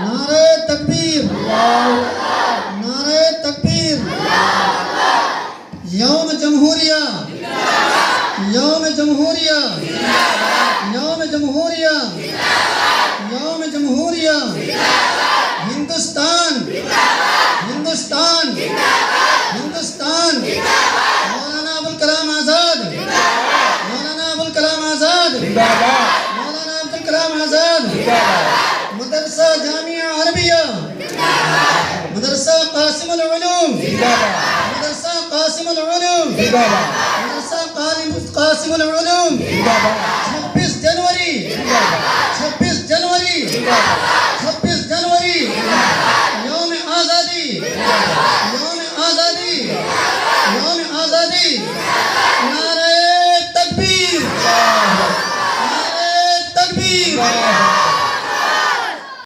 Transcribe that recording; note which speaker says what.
Speaker 1: نعرہ تکبیر، نعرہ تکبیر، یوم جمہوریہ، یوم جمہوریہ، یوم جمہوریہ، یوم جمہوریہ، ہندوستان، ہندوستان، ہندوستان، مولانا ابوالکلام آزاد، مولانا ابوالکلام آزاد، مولانا ابوالکلام آزاد، مدرسہ جامعہ عربیہ، مدرسہ قاسم العلوم، مدرسہ قاسم العلوم، مدرسہ قاسم العلوم، 26 جنوری، 26 جنوری، 26 جنوری، یوم آزادی، یوم آزادی، یوم آزادی، نعرہ تکبیر، نعرہ تکبیر،